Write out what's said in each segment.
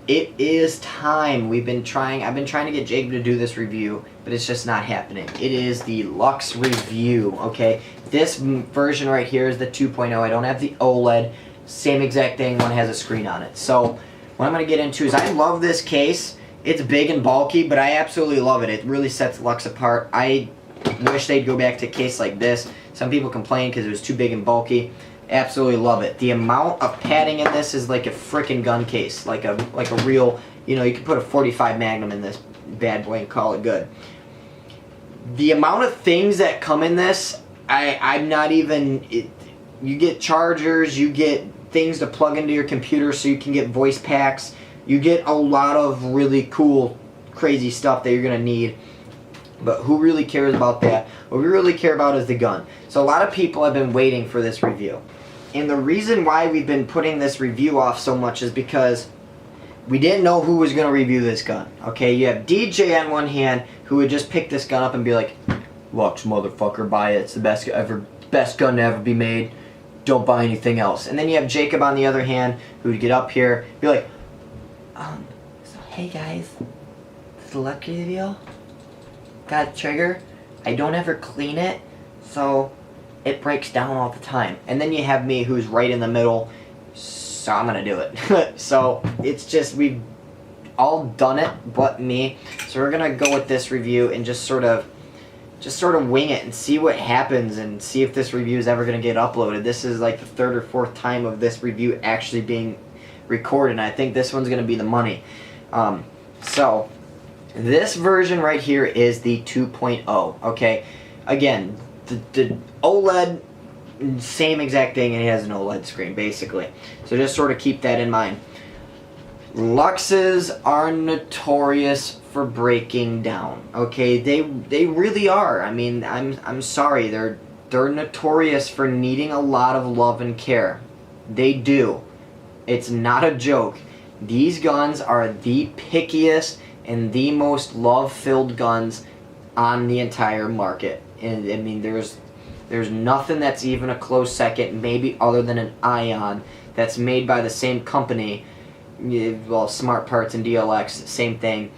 It is time. I've been trying to get Jacob to do this review, but it's just not happening. It is the Luxe review, okay? This version right here is the 2.0. I don't have the OLED. Same exact thing, one has a screen on it. So what I'm going to get into is I love this case. It's big and bulky, but I absolutely love it. It really sets Luxe apart. I wish they'd go back to a case like this. Some people complain because it was too big and bulky. Absolutely love it. The amount of padding in this is like a freaking gun case, like a real, you know, you could put a .45 Magnum in this bad boy and call it good. The amount of things that come in this, I'm not even, you get chargers, you get things to plug into your computer so you can get voice packs, you get a lot of really cool, crazy stuff that you're going to need. But who really cares about that? What we really care about is the gun. So a lot of people have been waiting for this review. And the reason why we've been putting this review off so much is because we didn't know who was going to review this gun. Okay, you have DJ on one hand who would just pick this gun up and be like, Luxe, motherfucker, buy it. It's the best gun to ever be made. Don't buy anything else. And then you have Jacob on the other hand who would get up here, be like, so hey guys, this is the Luxe review. Got a trigger. I don't ever clean it, so it breaks down all the time. And then you have me who's right in the middle, so I'm gonna do it. So it's just, we've all done it but me. So we're gonna go with this review and just sort of wing it and see what happens and see if this review is ever gonna get uploaded. This is like the third or fourth time of this review actually being recorded, and I think this one's gonna be the money. So this version right here is the 2.0, okay? Again, the OLED, same exact thing, and it has an OLED screen, basically. So just sort of keep that in mind. Luxes are notorious for breaking down, okay? They really are. I mean, I'm sorry, they're notorious for needing a lot of love and care. They do. It's not a joke. These guns are the pickiest and the most love-filled guns on the entire market. And I mean, there's nothing that's even a close second, maybe other than an Ion, that's made by the same company. Well, Smart Parts and DLX, same thing.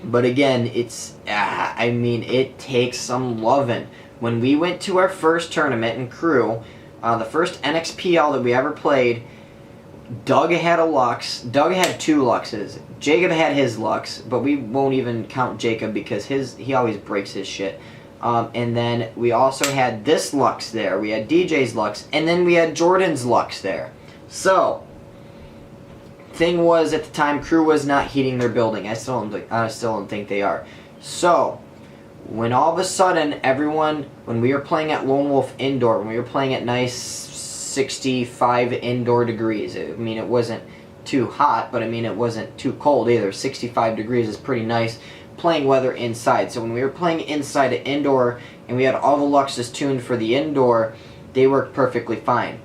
But again, it's, I mean, it takes some loving. When we went to our first tournament in crew, the first NXPL that we ever played, Doug had a Luxe. Doug had two Luxes. Jacob had his Luxe, but we won't even count Jacob because he always breaks his shit. And then we also had this Luxe there. We had DJ's Luxe, and then we had Jordan's Luxe there. So, thing was, at the time, crew was not heating their building. I still don't think they are. So, when all of a sudden, everyone, when we were playing at Lone Wolf Indoor, when we were playing at nice 65 indoor degrees. I mean, it wasn't too hot, but I mean, it wasn't too cold either. 65 degrees is pretty nice playing weather inside. So when we were playing inside at indoor and we had all the Luxes tuned for the indoor, they worked perfectly fine.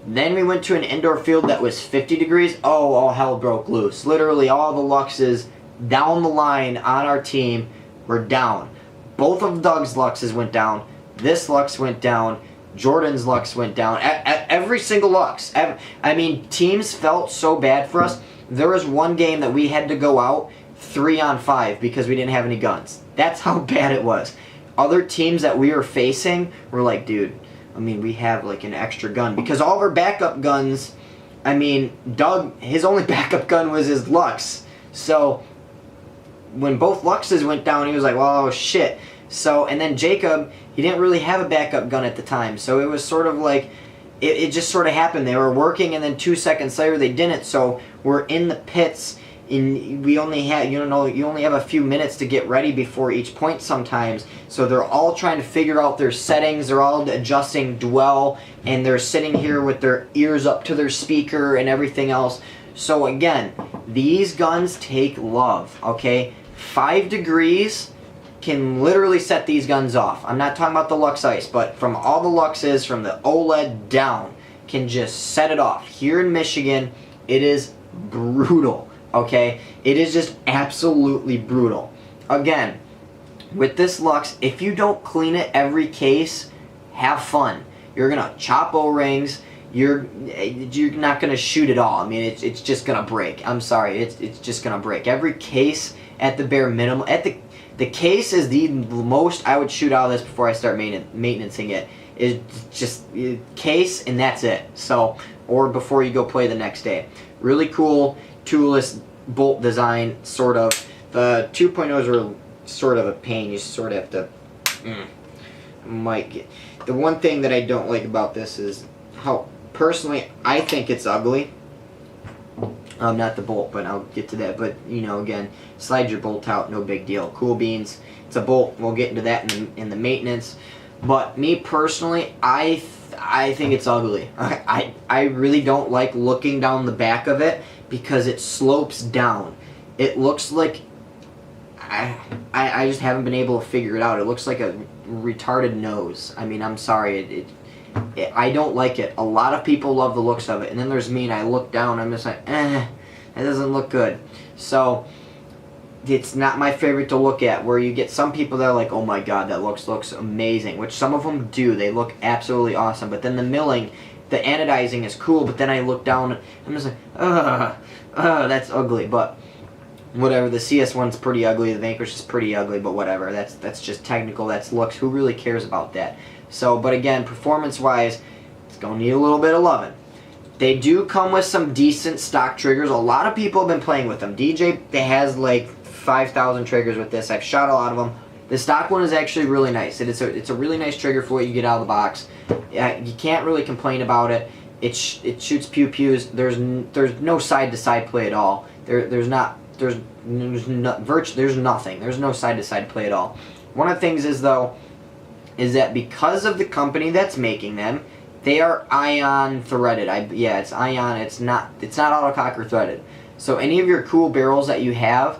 Then we went to an indoor field that was 50 degrees. Oh, all hell broke loose. Literally all the Luxes down the line on our team were down. Both of Doug's Luxes went down. This Luxe went down. Jordan's Luxe went down. Every single Luxe. I mean, teams felt so bad for us. There was one game that we had to go out 3-on-5 because we didn't have any guns. That's how bad it was. Other teams that we were facing were like, dude, I mean, we have like an extra gun. Because all of our backup guns, I mean, Doug, his only backup gun was his Luxe. So, when both Luxes went down, he was like, well, oh, shit. So, and then Jacob, he didn't really have a backup gun at the time. So it was sort of like, it just sort of happened. They were working and then 2 seconds later they didn't. So we're in the pits and we only had, you only have a few minutes to get ready before each point sometimes. So they're all trying to figure out their settings. They're all adjusting dwell and they're sitting here with their ears up to their speaker and everything else. So again, these guns take love, okay? 5 degrees can literally set these guns off. I'm not talking about the Luxe Ice, but from all the Luxes, from the OLED down, can just set it off. Here in Michigan, it is brutal, okay? It is just absolutely brutal. Again, with this Luxe, if you don't clean it every case, have fun. You're gonna chop O-rings, you're not gonna shoot at all. I mean, it's just gonna break. I'm sorry, it's just gonna break. Every case at the bare minimum, the case is the most I would shoot out of this before I start maintenancing it. Is just case and that's it. So, or before you go play the next day. Really cool toolless bolt design, sort of. The 2.0s are sort of a pain. You sort of have to. The one thing that I don't like about this is how, personally, I think it's ugly. Not the bolt, but I'll get to that. But, you know, again, slide your bolt out, no big deal. Cool beans. It's a bolt. We'll get into that in the maintenance. But me personally, I think it's ugly. I really don't like looking down the back of it because it slopes down. It looks like I just haven't been able to figure it out. It looks like a retarded nose. I mean, I'm sorry. I don't like it. A lot of people love the looks of it, and then there's me, and I look down, I'm just like, it doesn't look good. So it's not my favorite to look at, where you get some people that are like, oh my god, that looks amazing, which some of them do. They look absolutely awesome. But then the milling, the anodizing is cool, but then I look down, and I'm just like, that's ugly. But whatever, the CS one's pretty ugly, the Vanquish is pretty ugly, but whatever. That's just technical, that's looks. Who really cares about that? So, but again, performance-wise, it's going to need a little bit of loving. They do come with some decent stock triggers. A lot of people have been playing with them. DJ has like 5,000 triggers with this. I've shot a lot of them. The stock one is actually really nice. It's a really nice trigger for what you get out of the box. You can't really complain about it. It shoots pew-pews. There's no side-to-side play at all. There's nothing. There's no side-to-side play at all. One of the things is, though, is that because of the company that's making them, they are ion threaded. It's ion. It's not autocock or threaded. So any of your cool barrels that you have,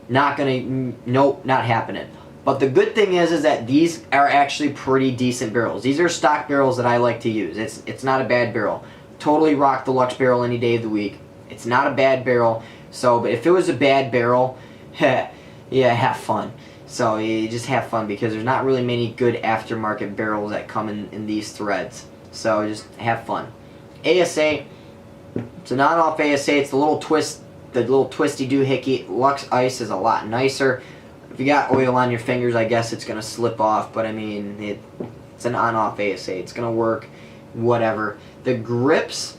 not happening. But the good thing is that these are actually pretty decent barrels. These are stock barrels that I like to use. It's not a bad barrel. Totally rock the Luxe barrel any day of the week. It's not a bad barrel. So, but if it was a bad barrel, yeah, have fun. So you just have fun, because there's not really many good aftermarket barrels that come in these threads. So just have fun. ASA, it's an on-off ASA. It's the little twisty doohickey. Luxe Ice is a lot nicer. If you got oil on your fingers, I guess it's gonna slip off. But I mean, it's an on-off ASA. It's gonna work, whatever. The grips.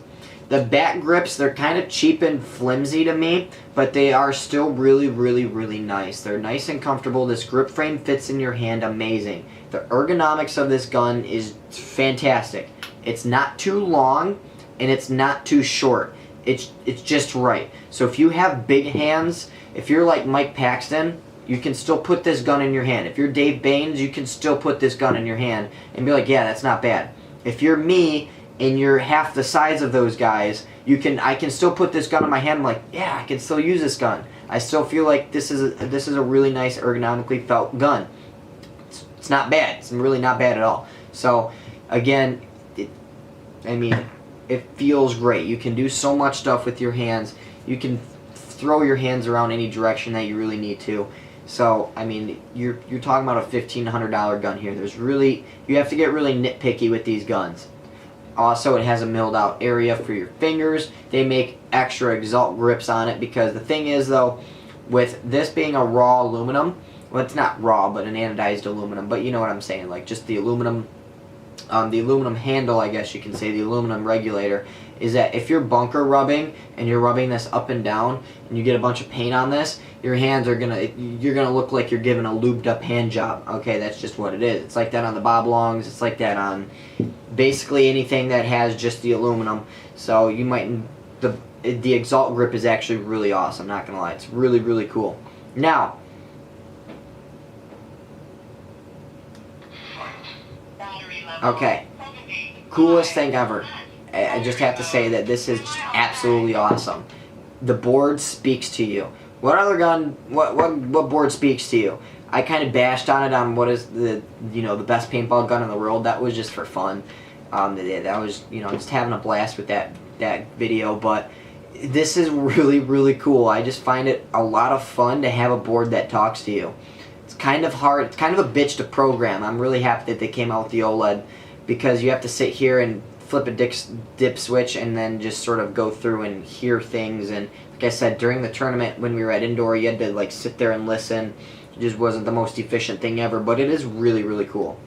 The back grips, they're kind of cheap and flimsy to me, but they are still really, really, really nice. They're nice and comfortable. This grip frame fits in your hand amazing. The ergonomics of this gun is fantastic. It's not too long, and it's not too short. It's just right. So if you have big hands, if you're like Mike Paxton, you can still put this gun in your hand. If you're Dave Baines, you can still put this gun in your hand and be like, yeah, that's not bad. If you're me, and you're half the size of those guys, I can still put this gun in my hand. I'm like, yeah, I can still use this gun. I still feel like this is a really nice ergonomically felt gun. It's not bad. It's really not bad at all. So again, it feels great. You can do so much stuff with your hands. You can throw your hands around any direction that you really need to. So I mean, you're talking about a $1,500 gun here. You have to get really nitpicky with these guns. Also, it has a milled out area for your fingers. They make extra exalt grips on it, because the thing is, though, with this being a raw aluminum, well, it's not raw, but an anodized aluminum, but you know what I'm saying, like just the aluminum handle, I guess you can say, the aluminum regulator, is that if you're bunker rubbing and you're rubbing this up and down and you get a bunch of paint on this, your hands you're gonna look like you're giving a lubed up hand job. Okay, that's just what it is. It's like that on the bob longs. It's like that on basically anything that has just the aluminum. So you might, the exalt grip is actually really awesome, not gonna lie. It's really, really cool. Now, okay, coolest thing ever. I just have to say that this is just absolutely awesome. The board speaks to you. What other gun, what board speaks to you? I kind of bashed on it on what is the best paintball gun in the world. That was just for fun. That was, just having a blast with that video. But this is really, really cool. I just find it a lot of fun to have a board that talks to you. It's kind of hard. It's kind of a bitch to program. I'm really happy that they came out with the OLED, because you have to sit here and flip a dip switch and then just sort of go through and hear things. And like I said, during the tournament when we were at indoor, you had to like sit there and listen. It just wasn't the most efficient thing ever, but it is really, really cool.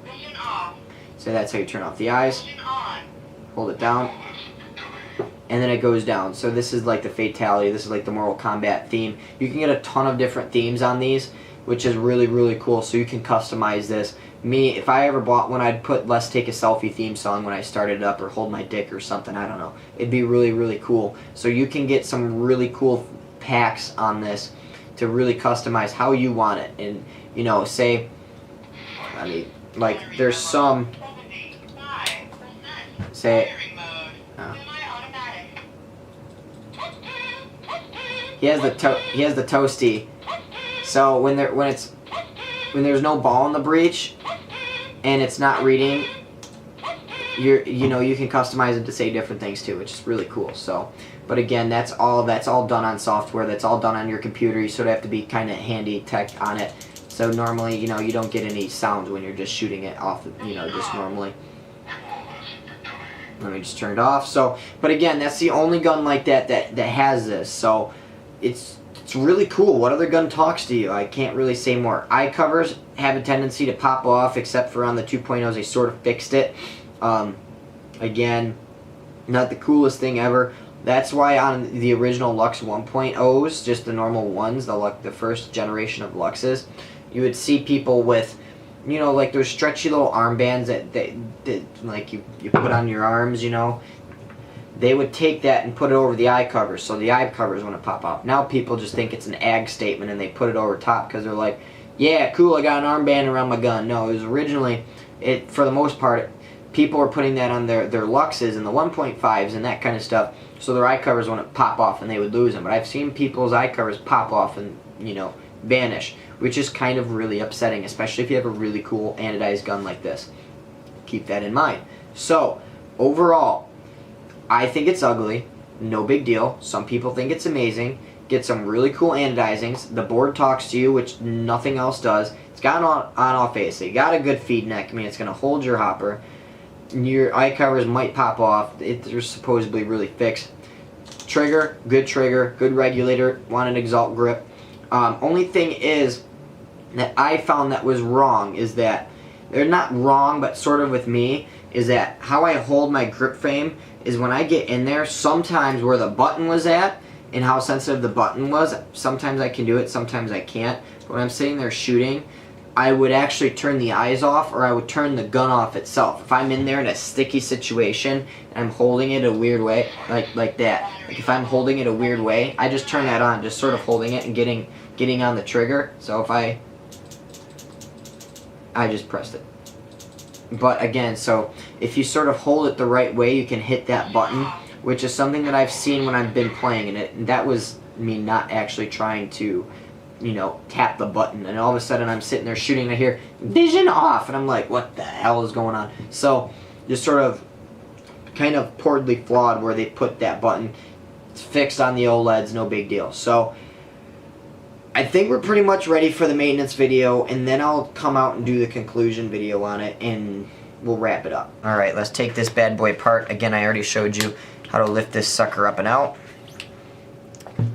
Vision off. So that's how you turn off the eyes. Vision on. Hold it down, and then it goes down. So this is like the fatality. This is like the Mortal Kombat theme. You can get a ton of different themes on these, which is really, really cool. So you can customize this. Me, if I ever bought one, I'd put "Let's Take a Selfie" theme song when I started it up, or "Hold My Dick" or something. I don't know. It'd be really, really cool. So you can get some really cool packs on this to really customize how you want it. And you know, say, I mean, like there's some. Say. He has the toasty. So when there's no ball in the breech and it's not reading, you know, you can customize it to say different things too, which is really cool. So, but again, that's all done on software. That's all done on your computer. You sort of have to be kind of handy tech on it. So normally, you know, you don't get any sounds when you're just shooting it off, you know, just normally. Let me just turn it off. So, but again, that's the only gun like that has this. So, it's really cool. What other gun talks to you? I can't really say more. Eye covers have a tendency to pop off, except for on the 2.0s, they sort of fixed it. Again, not the coolest thing ever. That's why on the original Luxe 1.0s, just the normal ones, the first generation of Luxes, you would see people with, you know, like those stretchy little armbands that like you put on your arms, you know. They would take that and put it over the eye covers, so the eye covers wouldn't pop off. Now people just think it's an ag statement and they put it over top because they're like, yeah, cool, I got an armband around my gun. No, it was originally, for the most part, people were putting that on their Luxes and the 1.5s and that kind of stuff, so their eye covers wouldn't pop off and they would lose them. But I've seen people's eye covers pop off and, you know, vanish, which is kind of really upsetting, especially if you have a really cool anodized gun like this. Keep that in mind. So, overall, I think it's ugly. No big deal. Some people think it's amazing. Get some really cool anodizings. The board talks to you, which nothing else does. It's got an on-off AC. So you got a good feed neck. I mean, it's going to hold your hopper. Your eye covers might pop off. They're supposedly really fixed. Trigger, good regulator. Want an exalt grip. Only thing is that I found that was wrong is that, they're not wrong, but sort of with me, is that how I hold my grip frame is when I get in there, sometimes where the button was at and how sensitive the button was, sometimes I can do it, sometimes I can't. But when I'm sitting there shooting, I would actually turn the eyes off, or I would turn the gun off itself. If I'm in there in a sticky situation and I'm holding it a weird way, like that, like if I'm holding it a weird way, I just turn that on, just sort of holding it and getting on the trigger. So if I just pressed it. But again, so if you sort of hold it the right way, you can hit that button, which is something that I've seen when I've been playing, and that was me not actually trying to, you know, tap the button. And all of a sudden I'm sitting there shooting, and I hear vision off, and I'm like, what the hell is going on? So just sort of kind of poorly flawed where they put that button. It's fixed on the OLEDs, no big deal. So I think we're pretty much ready for the maintenance video, and then I'll come out and do the conclusion video on it, and we'll wrap it up. Alright, let's take this bad boy apart. Again, I already showed you how to lift this sucker up and out.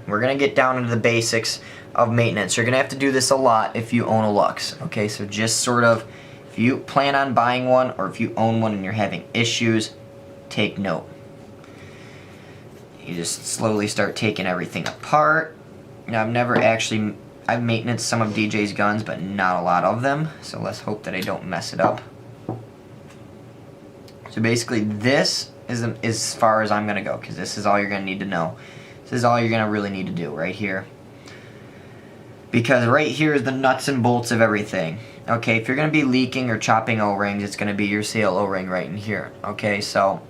We're going to get down into the basics of maintenance. You're going to have to do this a lot if you own a Luxe. Okay, so just sort of, if you plan on buying one, or if you own one and you're having issues, take note. You just slowly start taking everything apart. Now, I've maintenance some of DJ's guns, but not a lot of them, so let's hope that I don't mess it up. So basically, this is as far as I'm going to go, because this is all you're going to need to know. This is all you're going to really need to do right here. Because right here is the nuts and bolts of everything. Okay, if you're going to be leaking or chopping O-rings, it's going to be your sail O-ring right in here. Okay, so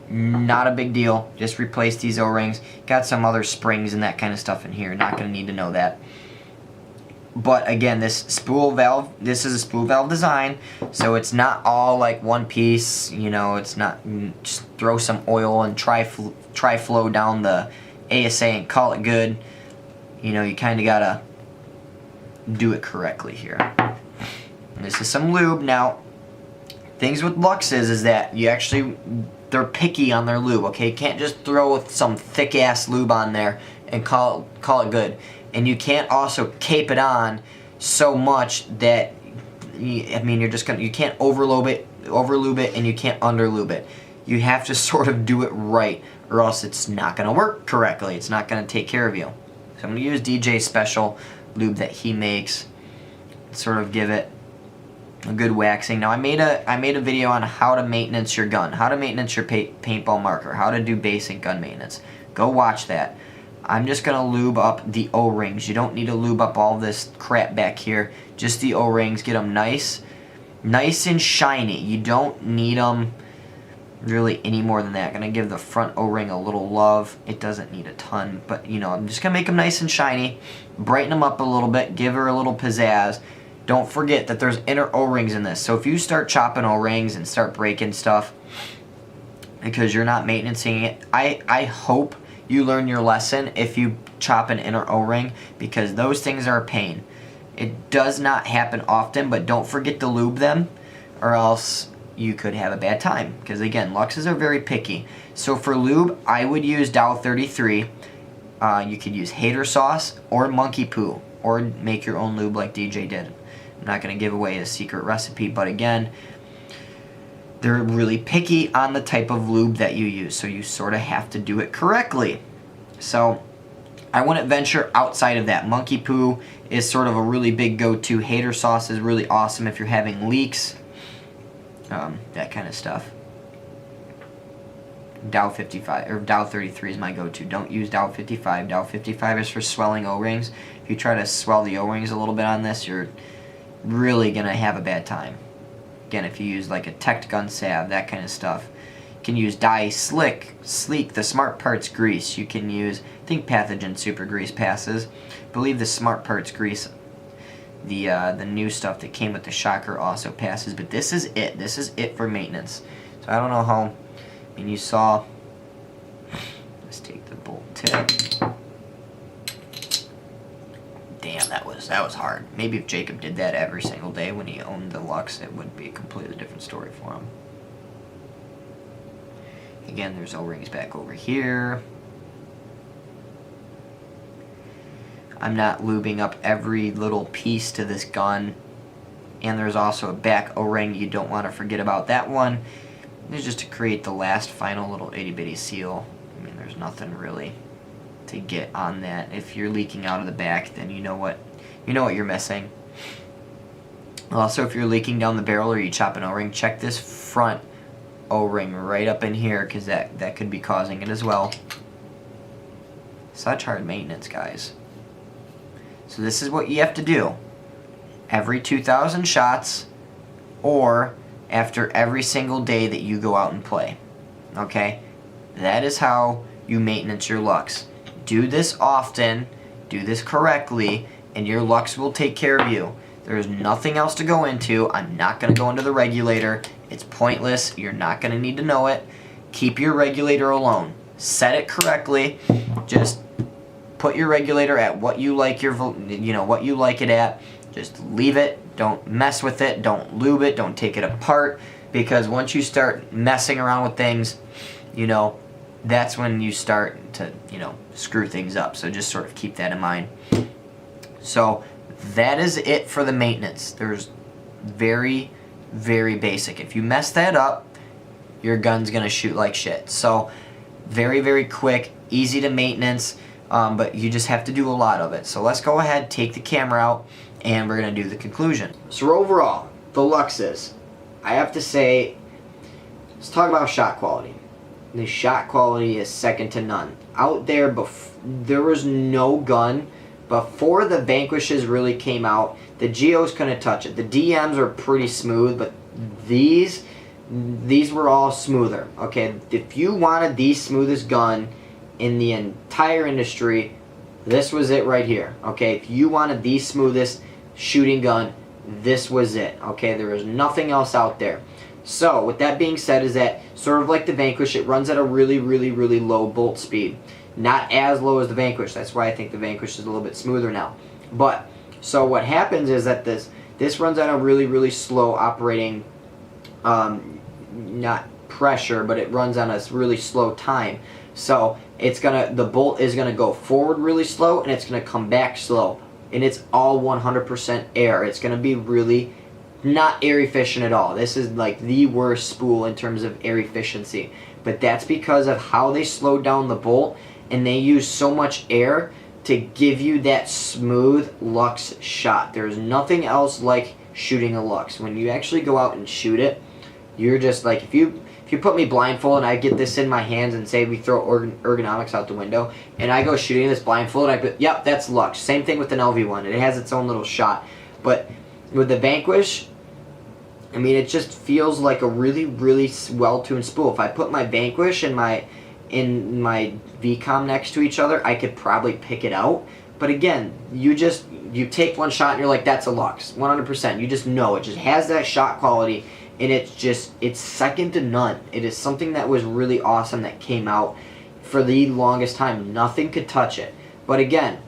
not a big deal. Just replace these O-rings. Got some other springs and that kind of stuff in here. Not going to need to know that. But again, this spool valve, this is a spool valve design, so it's not all like one piece. You know, it's not just throw some oil and tri-flow down the ASA and call it good. You know, you kind of gotta do it correctly here. And this is some lube. Now, things with Luxe is that they're picky on their lube, okay? You can't just throw some thick ass lube on there and call it good. And you can't also cape it on so much that you can't overlube it and you can't underlube it. You have to sort of do it right, or else it's not going to work correctly. It's not going to take care of you. So I'm going to use DJ's special lube that he makes, sort of give it a good waxing. Now I made a video on how to maintenance your gun, how to maintenance your paintball marker, how to do basic gun maintenance. Go watch that. I'm just going to lube up the O-rings. You don't need to lube up all this crap back here. Just the O-rings. Get them nice and shiny. You don't need them really any more than that. I'm going to give the front O-ring a little love. It doesn't need a ton, but you know, I'm just going to make them nice and shiny. Brighten them up a little bit. Give her a little pizzazz. Don't forget that there's inner O-rings in this. So if you start chopping O-rings and start breaking stuff because you're not maintaining it, I hope you learn your lesson if you chop an inner O-ring, because those things are a pain. It does not happen often, but don't forget to lube them or else you could have a bad time, because again, Luxes are very picky. So for lube, I would use Dow 33. You could use hater sauce or monkey poo, or make your own lube like DJ did. I'm not going to give away a secret recipe, but again, they're really picky on the type of lube that you use, so you sort of have to do it correctly. So I wouldn't venture outside of that. Monkey poo is sort of a really big go-to. Hater sauce is really awesome if you're having leaks, that kind of stuff. Dow 55 or Dow 33 is my go-to. Don't use Dow 55. Dow 55 is for swelling O-rings. If you try to swell the O-rings a little bit on this, you're really gonna have a bad time. Again, if you use like a Tech gun salve, that kind of stuff. You can use Dye Sleek, the Smart Parts grease. You can use, I think Pathogen Super Grease passes. I believe the Smart Parts grease, the new stuff that came with the shocker also passes. But this is it. This is it for maintenance. So I don't know how. I mean, you saw. Let's take the bolt tip. Damn, that was hard. Maybe if Jacob did that every single day when he owned the Luxe, it would be a completely different story for him. Again, there's O-rings back over here. I'm not lubing up every little piece to this gun. And there's also a back O-ring. You don't want to forget about that one. It's just to create the last final little itty bitty seal. I mean, there's nothing really to get on that. If you're leaking out of the back, then you know what you're missing. Also, if you're leaking down the barrel or you chop an O-ring, check this front O-ring right up in here, because that could be causing it as well. Such hard maintenance, guys. So this is what you have to do. Every 2,000 shots, or after every single day that you go out and play. Okay? That is how you maintenance your Luxe. Do this often, do this correctly, and your Luxe will take care of you. There's nothing else to go into. I'm not going to go into the regulator. It's pointless. You're not going to need to know it. Keep your regulator alone. Set it correctly. Just put your regulator at what you like what you like it at. Just leave it. Don't mess with it. Don't lube it. Don't take it apart, because once you start messing around with things, that's when you start to, screw things up. So just sort of keep that in mind. So that is it for the maintenance. There's very, very basic. If you mess that up, your gun's going to shoot like shit. So very, very quick, easy to maintenance, but you just have to do a lot of it. So let's go ahead, take the camera out, and we're going to do the conclusion. So overall, the Luxes, I have to say, let's talk about shot quality. The shot quality is second to none. Out there, there was no gun. Before the Vanquishes really came out, the Geos couldn't touch it. The DMs are pretty smooth, but these were all smoother. Okay, if you wanted the smoothest gun in the entire industry, this was it right here. Okay, if you wanted the smoothest shooting gun, this was it. Okay, there was nothing else out there. So with that being said, is that sort of like the Vanquish, it runs at a really, really, really low bolt speed. Not as low as the Vanquish. That's why I think the Vanquish is a little bit smoother now. But so what happens is that this runs at a really, really slow operating not pressure, but it runs on a really slow time. So the bolt is gonna go forward really slow, and it's gonna come back slow, and it's all 100% air. It's gonna be really not air efficient at all. This is like the worst spool in terms of air efficiency, but that's because of how they slowed down the bolt, and they use so much air to give you that smooth Luxe shot. There's nothing else like shooting a Luxe. When you actually go out and shoot it, you're just like, if you put me blindfold and I get this in my hands and say we throw ergonomics out the window and I go shooting this blindfold, I go, yep, that's Luxe. Same thing with an LV1. It has its own little shot. But with the Vanquish, I mean, it just feels like a really, really well-tuned spool. If I put my Vanquish and my VCOM next to each other, I could probably pick it out. But again, you take one shot and you're like, that's a Luxe, 100%. You just know it just has that shot quality, and it's second to none. It is something that was really awesome that came out for the longest time. Nothing could touch it. But again,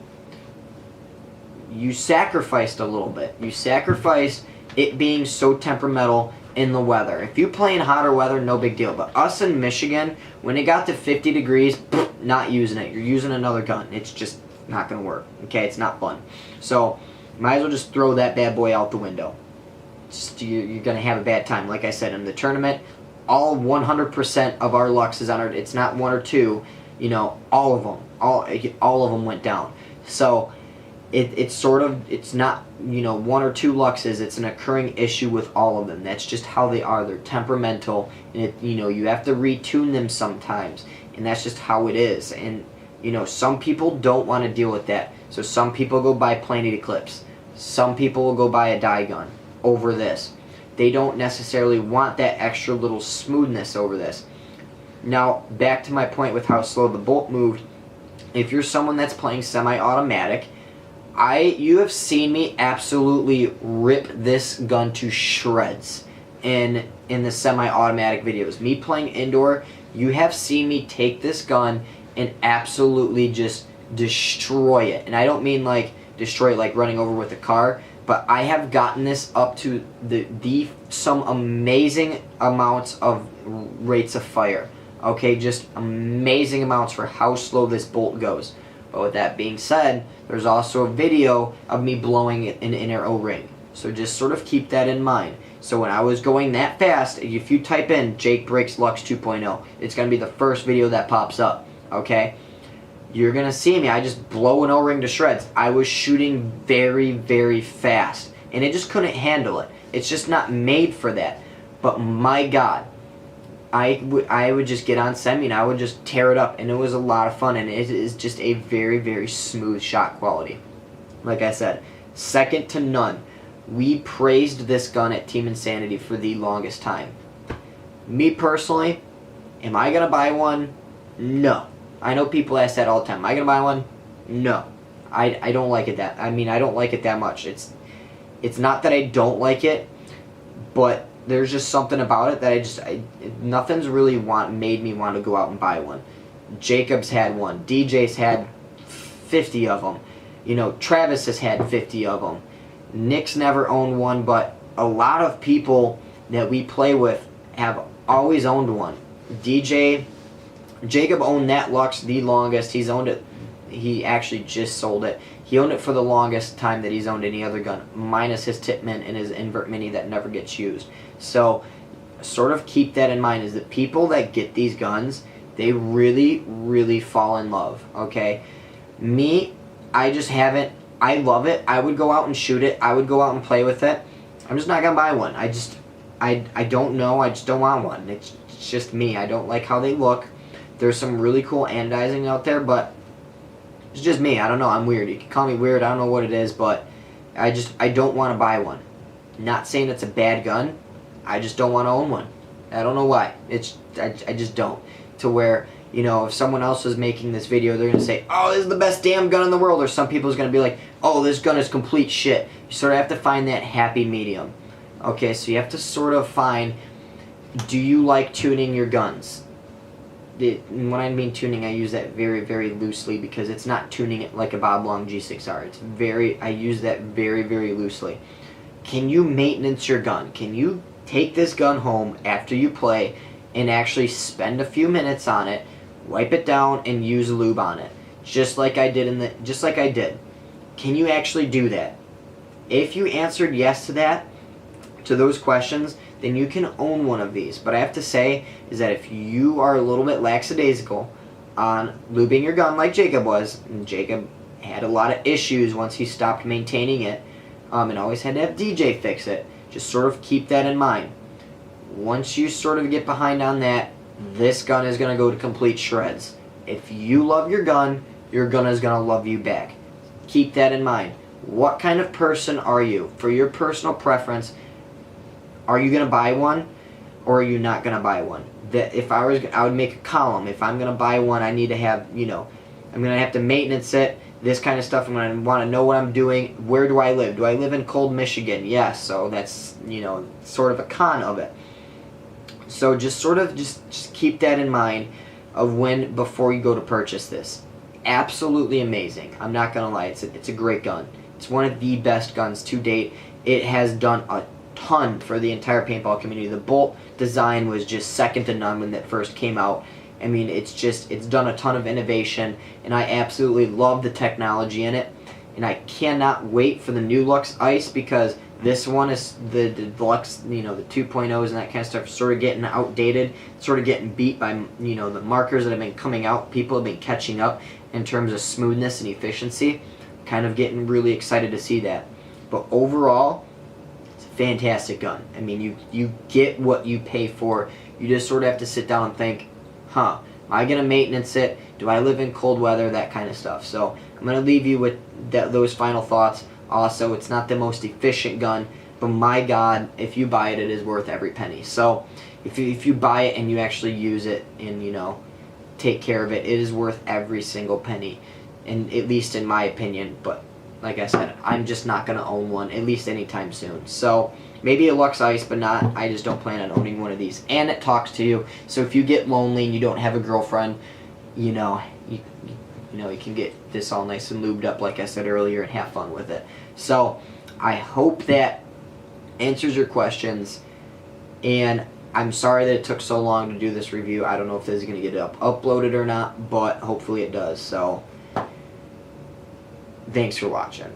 you sacrificed a little bit. You sacrificed it being so temperamental in the weather. If you play in hotter weather, no big deal. But us in Michigan, when it got to 50 degrees, not using it. You're using another gun. It's just not going to work. Okay, it's not fun. So, might as well just throw that bad boy out the window. You're going to have a bad time. Like I said, in the tournament, all 100% of our Luxes on it's not one or two, you know, all of them. All of them went down. So, it's not, you know, one or two Luxes. It's an occurring issue with all of them. That's just how they are. They're temperamental, and you know, you have to retune them sometimes, and that's just how it is. And you know, some people don't want to deal with that, so some people go buy Planet Eclipse. Some people will go buy a dye gun over this. They don't necessarily want that extra little smoothness over this. Now, back to my point with how slow the bolt moved. If you're someone that's playing semi-automatic, you have seen me absolutely rip this gun to shreds in the semi-automatic videos. Me playing indoor, you have seen me take this gun and absolutely just destroy it. And I don't mean like destroy it like running over with a car, but I have gotten this up to some amazing amounts of rates of fire. Okay, just amazing amounts for how slow this bolt goes. But with that being said, there's also a video of me blowing an inner O-ring. So just sort of keep that in mind. So when I was going that fast, if you type in Jake Breaks Luxe 2.0, it's going to be the first video that pops up. Okay? You're going to see me. I just blow an O-ring to shreds. I was shooting very, very fast. And it just couldn't handle it. It's just not made for that. But my God, I would just get on semi and I would just tear it up, and it was a lot of fun, and it is just a very, very smooth shot quality. Like I said, second to none. We praised this gun at Team Insanity for the longest time. Me personally, am I going to buy one? No. I know people ask that all the time. Am I going to buy one? No. I don't like it that. I mean, I don't like it that much. It's not that I don't like it, but there's just something about it that nothing's really made me want to go out and buy one. Jacob's had one. DJ's had 50 of them. You know, Travis has had 50 of them. Nick's never owned one, but a lot of people that we play with have always owned one. Jacob owned that Luxe the longest. He's owned it. He actually just sold it. He owned it for the longest time that he's owned any other gun, minus his Tipman and his Invert Mini that never gets used. So, sort of keep that in mind, is that people that get these guns, they really, really fall in love, okay? Me, I just haven't. I love it. I would go out and shoot it. I would go out and play with it. I'm just not going to buy one. I don't know. I just don't want one. It's just me. I don't like how they look. There's some really cool anodizing out there, but it's just me. I don't know. I'm weird. You can call me weird. I don't know what it is, but I don't want to buy one. Not saying it's a bad gun. I just don't want to own one. I don't know why. I just don't. To where, you know, if someone else is making this video, they're going to say, oh, this is the best damn gun in the world. Or some people's going to be like, oh, this gun is complete shit. You sort of have to find that happy medium. Okay, so you have to sort of find, do you like tuning your guns? When I mean tuning, I use that very, very loosely, because it's not tuning it like a Bob Long G6R. I use that very, very loosely. Can you maintenance your gun? Can you take this gun home after you play and actually spend a few minutes on it, wipe it down, and use lube on it, just like I did. Can you actually do that? If you answered yes to that, to those questions, then you can own one of these. But I have to say is that if you are a little bit lackadaisical on lubing your gun like Jacob was, and Jacob had a lot of issues once he stopped maintaining it, and always had to have DJ fix it, just sort of keep that in mind. Once you sort of get behind on that, this gun is going to go to complete shreds. If you love your gun is going to love you back. Keep that in mind. What kind of person are you? For your personal preference, are you going to buy one or are you not going to buy one? That if I would make a column. If I'm going to buy one, I need to have, I'm going to have to maintenance it, this kind of stuff. I'm going to want to know what I'm doing. Where do I live? Do I live in cold Michigan? Yes, so that's, sort of a con of it. So just keep that in mind of before you go to purchase this. Absolutely amazing. I'm not going to lie. It's a great gun. It's one of the best guns to date. It has done a ton for the entire paintball community. The bolt design was just second to none when that first came out. I mean, it's done a ton of innovation, and I absolutely love the technology in it. And I cannot wait for the new Luxe Ice, because this one is the Deluxe, the 2.0s and that kind of stuff, sort of getting outdated, sort of getting beat by, the markers that have been coming out. People have been catching up in terms of smoothness and efficiency. Kind of getting really excited to see that. But overall, it's a fantastic gun. I mean, you get what you pay for. You just sort of have to sit down and think, am I going to maintenance it? Do I live in cold weather? That kind of stuff. So I'm going to leave you with those final thoughts. Also, it's not the most efficient gun, but my God, if you buy it, it is worth every penny. So if you buy it and you actually use it and, take care of it, it is worth every single penny, and at least in my opinion. But like I said, I'm just not going to own one, at least anytime soon. So maybe a Luxe Ice, but I just don't plan on owning one of these. And it talks to you, so if you get lonely and you don't have a girlfriend, you can get this all nice and lubed up, like I said earlier, and have fun with it. So I hope that answers your questions, and I'm sorry that it took so long to do this review. I don't know if this is going to get uploaded or not, but hopefully it does. So thanks for watching.